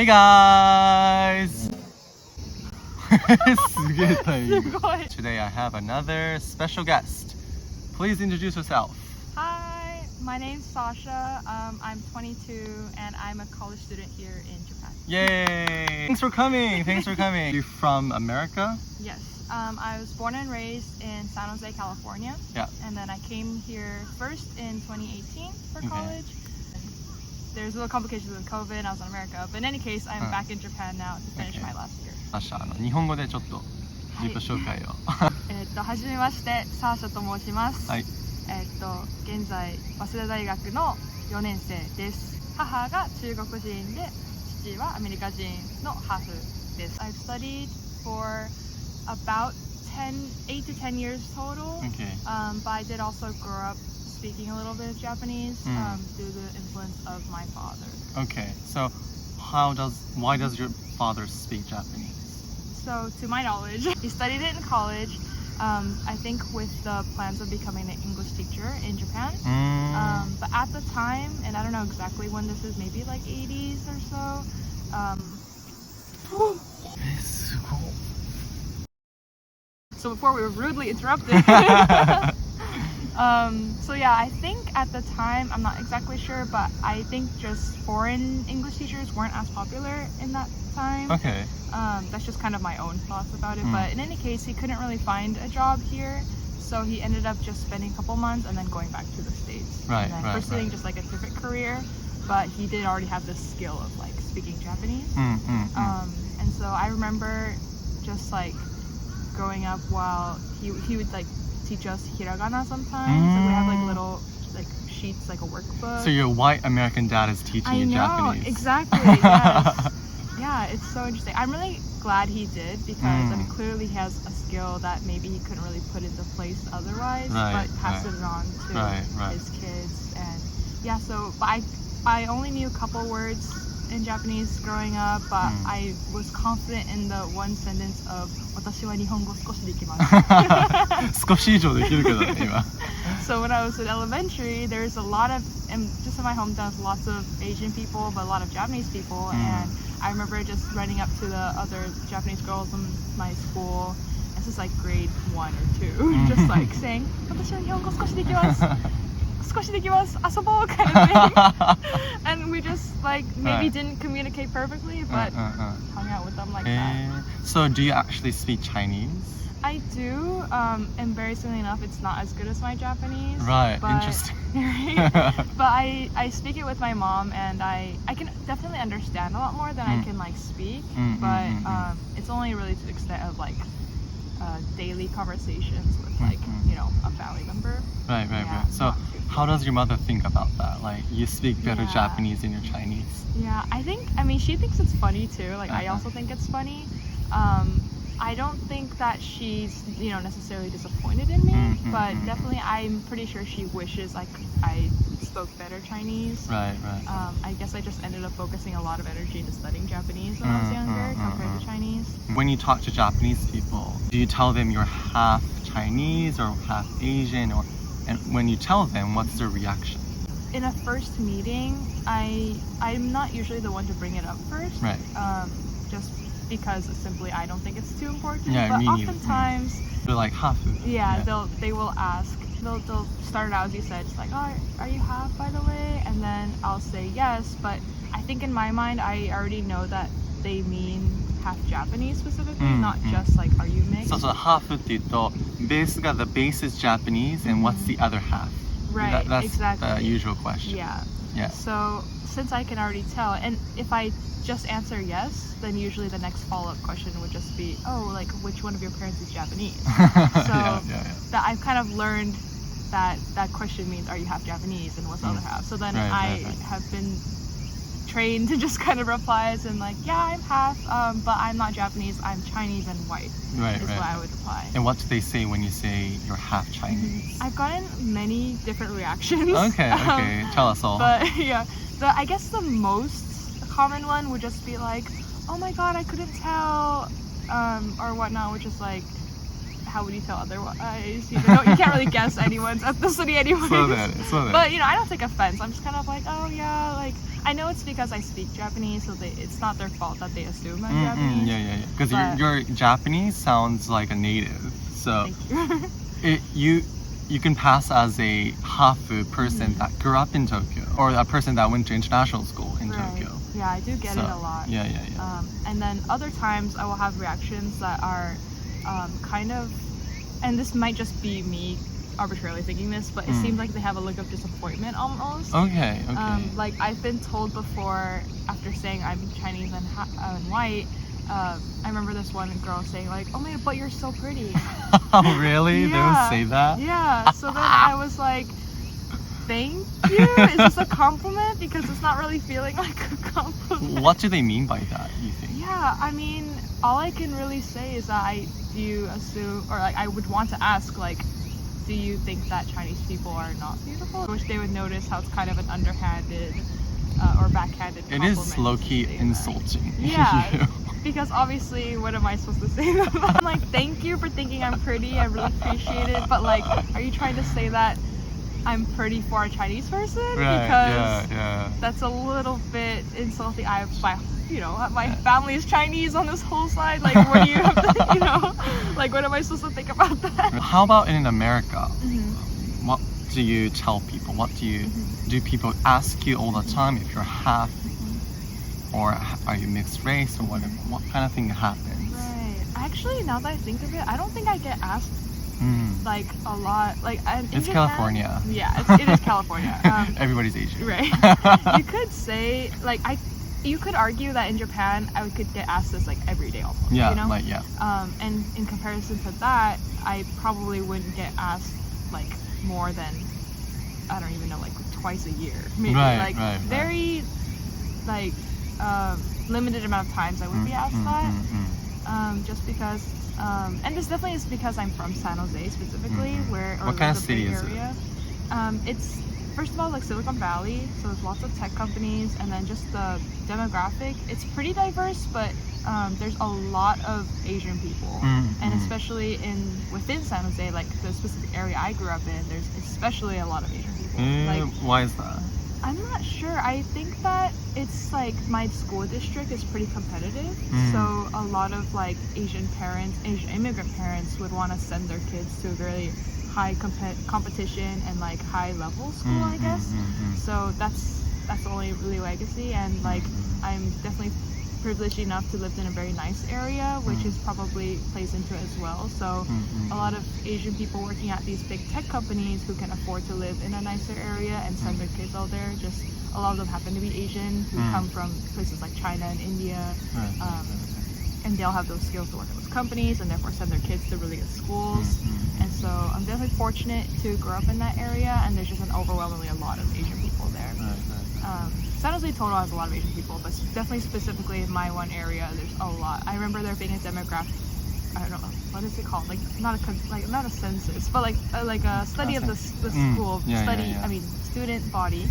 Hey guys! すげえタイミング。Today I have another special guest. Please introduce yourself. Hi, my name's Sasha. I'm 22 and I'm a college student here in Japan. Yay! Thanks for coming. You're from America? Yes. I was born and raised in San Jose, California. Yeah. And then I came here first in 2018 for college. There's little complications with COVID. I was in America. But in any case, I'm back in Japan now to finish my last year. 日本語でちょっと自己紹介を。はじめまして、サーシャと申します。はい。現在早稲田大学の4年生です。母が中国人で、父はアメリカ人のハーフです。I've studied for about 8 to 10 years total. Okay. But I did also grow up speaking a little bit of Japanese due to the influence of my father. Okay. So why does your father speak Japanese? So to my knowledge, he studied it in college. I think with the plans of becoming an English teacher in Japan. But at the time, and I don't know exactly when this is, maybe like 80s or so. So before we were rudely interrupted. So yeah, I think at the time, I'm not exactly sure, but I think just foreign English teachers weren't as popular in that time. Okay. That's just kind of my own thoughts about it. But in any case, he couldn't really find a job here. So he ended up just spending a couple months and then going back to the States. Right, and then pursuing just like a different career. But he did already have the skill of like speaking Japanese. And so I remember just like growing up while he would like teach us hiragana sometimes. And we have like little like sheets, like a workbook. So your white American dad is teaching you Japanese. Exactly. Yes. Yeah, it's so interesting. I'm really glad he did because I mean, clearly he has a skill that maybe he couldn't really put into place otherwise, but passed it on to his kids. And yeah, so but I only knew a couple words in Japanese growing up, but I was confident in the one sentence of 私は日本語少しできます。少し以上できるけどね、今。So when I was in elementary, there's a lot of, and just in my hometown, there's lots of Asian people, but a lot of Japanese people. And I remember just running up to the other Japanese girls in my school. This is like grade 1 or 2, just like saying, 私は日本語少しできます。少しできます。遊ぼう kind of thing. And we just like maybe didn't communicate perfectly, but hung out with them like that. So do you actually speak Chinese? I do. Embarrassingly enough, it's not as good as my Japanese. Right, but, interesting. But I speak it with my mom, and I can definitely understand a lot more than I can like speak. But it's only really to the extent of like daily conversations with like you know a family member. Right. So how does your mother think about that? Like you speak better Japanese than your Chinese. Yeah, I mean she thinks it's funny too. Like I also think it's funny. I don't think that she's, you know, necessarily disappointed in me, but definitely I'm pretty sure she wishes like I spoke better Chinese. Right. I guess I just ended up focusing a lot of energy into studying Japanese when I was younger compared to Chinese. When you talk to Japanese people, do you tell them you're half Chinese or half Asian, and when you tell them, what's their reaction? In a first meeting, I'm not usually the one to bring it up first. Right. Just because simply I don't think it's too important. Yeah, but me neither. oftentimes They're like half. Yeah, they will ask. They'll start out as you said, just like, oh, are you half by the way? And then I'll say yes, but I think in my mind I already know that they mean half Japanese specifically, not just like are you mixed? So half って言うと base が the base is Japanese and what's the other half? Right, That's exactly. the usual question. Yeah. So since I can already tell, and if I just answer yes, then usually the next follow-up question would just be, oh, like which one of your parents is Japanese? So that I've kind of learned that question means are you half Japanese and what's the other half? So then I have been trained to just kind of reply as in like, yeah, I'm half, but I'm not Japanese, I'm Chinese and white. Is what I would reply. And what do they say when you say you're half Chinese? I've gotten many different reactions. Okay, tell us all. But yeah, I guess the most common one would just be like, oh my god, I couldn't tell, or whatnot, which is like, how would you tell otherwise? You can't really guess anyone's ethnicity anyways. So that. But you know, I don't take offense. I'm just kind of like, oh yeah, like I know it's because I speak Japanese, so it's not their fault that they assume I'm Japanese. Yeah. Because but- your Japanese sounds like a native, so Thank you. you can pass as a hafu person that grew up in Tokyo, or a person that went to international school in Right. Tokyo. Yeah, I do get it a lot. Yeah. And then other times I will have reactions that are kind of, and this might just be me arbitrarily thinking this, but it seems like they have a look of disappointment almost. Okay. Like I've been told before, after saying I'm Chinese and white, I remember this one girl saying like, "Oh my, but you're so pretty." Oh, really? Yeah. They would say that? Yeah. So then I was like, "Thank you." Is this a compliment? Because it's not really feeling like a compliment. What do they mean by that, you think? Yeah, I mean, all I can really say is that I do assume, or like I would want to ask, like, do you think that Chinese people are not beautiful? I wish they would notice how it's kind of an underhanded or backhanded It compliment. is low-key to say that. insulting. Yeah, because obviously, what am I supposed to say? I'm like, thank you for thinking I'm pretty. I really appreciate it. But like, are you trying to say that I'm pretty for a Chinese person? Right, Because yeah. that's a little bit insulting. My family is Chinese on this whole side. Like, what do you have to, like, what am I supposed to think about that? How about in America? Mm-hmm. What do you tell people? What do people ask you all the time if you're half, or are you mixed race, or whatever? What kind of thing happens? Right. Actually, now that I think of it, I don't think I get asked like a lot. Like, It's California. Yeah, it is California. Everybody's Asian. Right. You could say, like, you could argue that in Japan, I could get asked this like every day almost. Yeah, you know? like, yeah. And in comparison to that, I probably wouldn't get asked like more than, I don't even know, like twice a year. Maybe Right. very like limited amount of times I would be asked that. Just because, and this definitely is because I'm from San Jose specifically, What kind of city is it? It's first of all like Silicon Valley, so there's lots of tech companies, and then just the demographic. It's pretty diverse, but there's a lot of Asian people, and especially within San Jose, like the specific area I grew up in, there's especially a lot of Asian people. Like, why is that? I'm not sure. I think that it's like my school district is pretty competitive, so a lot of like Asian immigrant parents would want to send their kids to a really high competition and like high level school, I guess. So that's the only really legacy, and like I'm definitely privileged enough to live in a very nice area, which is probably plays into it as well. So a lot of Asian people working at these big tech companies who can afford to live in a nicer area and send their kids all there, just a lot of them happen to be Asian who come from places like China and India, and they'll have those skills to work at those companies and therefore send their kids to really good schools. And so I'm definitely fortunate to grow up in that area, and there's just an overwhelmingly a lot of Asian people there. San Jose total has a lot of Asian people, but definitely specifically in my one area, there's a lot. I remember there being a demographic, I don't know, what is it called? Like not a census, but like a study of the school study. I mean, student body,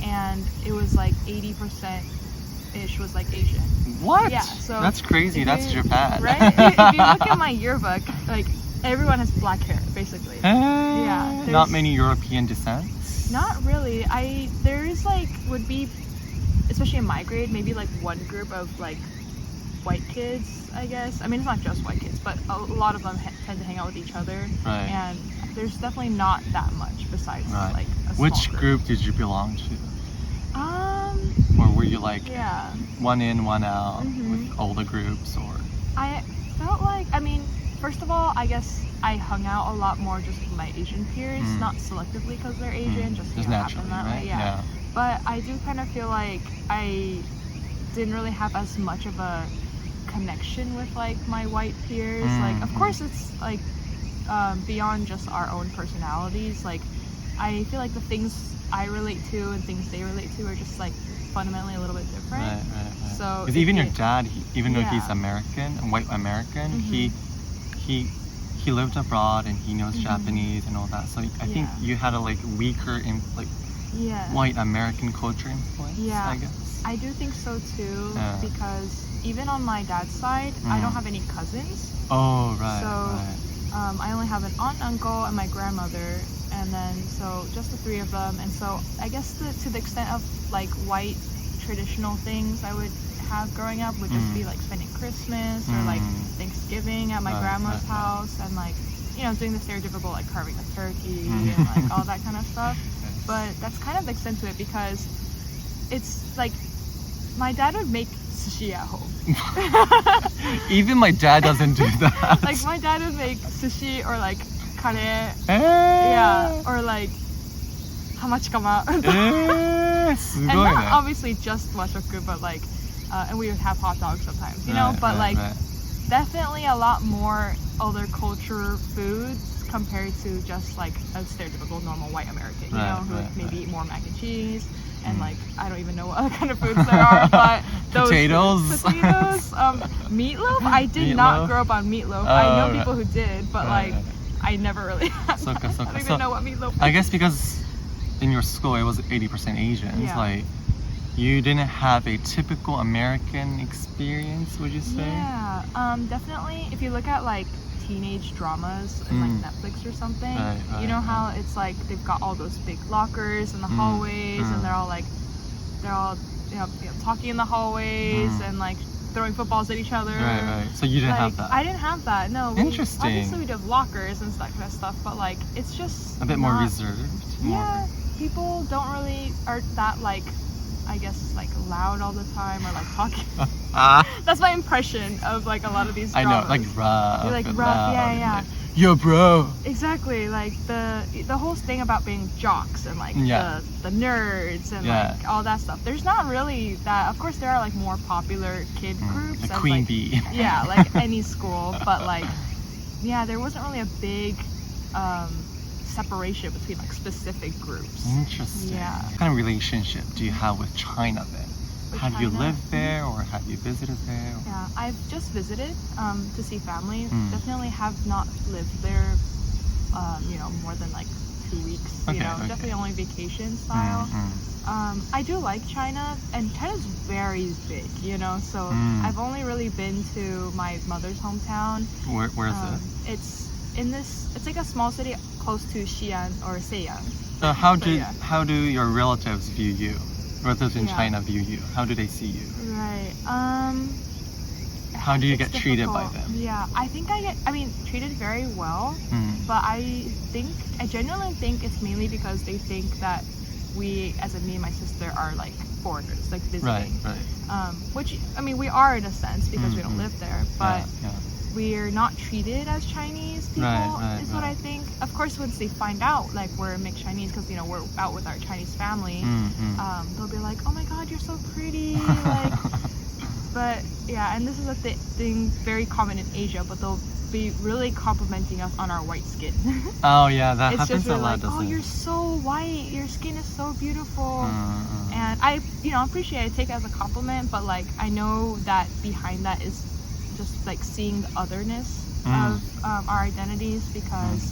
and it was like 80%-ish was like Asian. What? Yeah, so that's crazy. That's Japan. Right? If you look at my yearbook, like everyone has black hair, basically. Yeah. Not many European descents. Not really. There is like would be, especially in my grade, maybe like one group of like white kids, I guess. I mean, it's not just white kids, but a lot of them tend to hang out with each other. Right. And there's definitely not that much besides like a small Which group did you belong to? Or were you like one in, one out with all the groups, or? I felt like, I mean, first of all, I guess I hung out a lot more just with my Asian peers, not selectively because they're Asian, just naturally, happen that right? way. Yeah. But I do kind of feel like I didn't really have as much of a connection with like my white peers. Like, of course, it's like beyond just our own personalities. Like, I feel like the things I relate to and things they relate to are just like fundamentally a little bit different. Right. So because even your dad, even though he's American, white American, he lived abroad and he knows Japanese and all that. So I think you had a like weaker white American culture influence. Yeah, I guess. I do think so too, because even on my dad's side, I don't have any cousins. Oh, right. So I only have an aunt, uncle, and my grandmother, and then so just the three of them. And so I guess to the extent of like white traditional things I would have growing up would just be like spending Christmas or like Thanksgiving at my grandma's house, and like, you know, doing the stereotypical like carving a turkey and like all that kind of stuff. But that's kind of the extent to it, because it's like my dad would make sushi at home. Even my dad doesn't do that. Like my dad would make sushi or like kare, yeah, or like hamachikama. And not obviously just washoku, but like, and we would have hot dogs sometimes, you know. But like, definitely a lot more other culture foods compared to just like a stereotypical normal white American, you know, who would maybe eat more mac and cheese. And like, I don't even know what other kind of foods there are, but those potatoes, meatloaf. I did not grow up on meatloaf. I know people who did, but like, I never really had that. I don't even know what meatloaf is. I guess because in your school it was 80% Asians, like you didn't have a typical American experience, would you say? Yeah, definitely. If you look at like teenage dramas in like Netflix or something, you know how it's like they've got all those big lockers in the hallways, and they're all you know talking in the hallways and like throwing footballs at each other. Right. So you didn't have that. I didn't have that. No. Interesting. Obviously we'd have lockers and that kind of stuff, but like it's just a bit more reserved. Yeah, people aren't that like, I guess, like loud all the time or like talking. That's my impression of like a lot of these dramas. I know, like rough. You're like rough, yeah. Like, yo, bro. Exactly, like the whole thing about being jocks and like the nerds and like all that stuff. There's not really that. Of course, there are like more popular kid groups. Like Queen like, Bee. Yeah, like any school, but like, yeah, there wasn't really a big separation between like specific groups. Interesting. Yeah. What kind of relationship do you have with China then? Have you lived there or have you visited there? Yeah, I've just visited to see family. Definitely have not lived there, you know, more than like 2 weeks. You know, definitely only vacation style. I do like China, and China's very big, you know. So I've only really been to my mother's hometown. Where is it? It's like a small city close to Xi'an or Seyang. So how do your relatives view you? Relatives in China view you? How do they see you? Right. How do you get treated by them? Yeah, I think treated very well. But I genuinely think it's mainly because they think that we, as in me and my sister, are like foreigners, like visiting. Right. Which, I mean, we are in a sense because we don't live there, but we're not treated as Chinese people, is what I think. Of course, once they find out like we're mixed Chinese, because you know we're out with our Chinese family, they'll be like, "Oh my God, you're so pretty!" Like, but yeah, and this is a thing very common in Asia, but they'll be really complimenting us on our white skin. Oh yeah, that it's happens just really a lot. Like, oh, you're so white. Your skin is so beautiful. And I, appreciate it, take it as a compliment, but like I know that behind that is just like seeing the otherness of our identities, because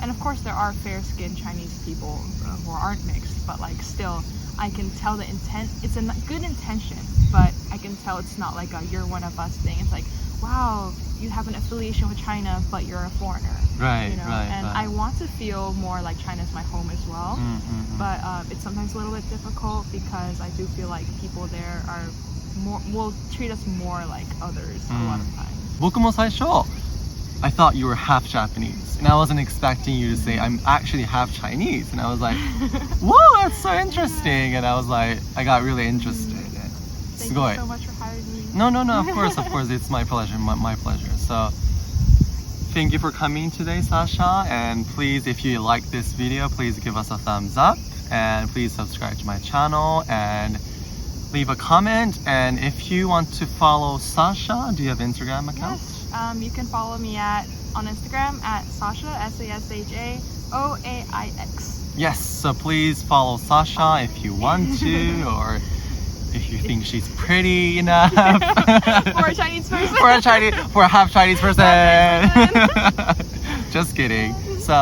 and of course there are fair-skinned Chinese people who aren't mixed, but like still I can tell the intent. It's a good intention, but I can tell it's not like a "you're one of us" thing. It's like, wow, you have an affiliation with China, but you're a foreigner. Right, you know? And I want to feel more like China's my home as well, but it's sometimes a little bit difficult because I do feel like people there are will treat us more like others a lot of times. 僕も最初 I thought you were half Japanese, and I wasn't expecting you to say I'm actually half Chinese, and I was like, whoa, that's so interesting, and I was like, I got really interested. Thank you so much for hiring me. No, of course, it's my pleasure, my pleasure. So thank you for coming today, Sasha, and please, if you like this video, please give us a thumbs up, and please subscribe to my channel, and leave a comment. And if you want to follow Sasha, do you have Instagram account? Yes. You can follow me on Instagram at Sasha, SASHAOAIX. Yes, so please follow Sasha if you want to, or if you think she's pretty enough. For a Chinese person. for a half Chinese person. Just kidding. So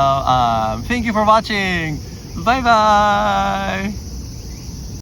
thank you for watching. Bye bye.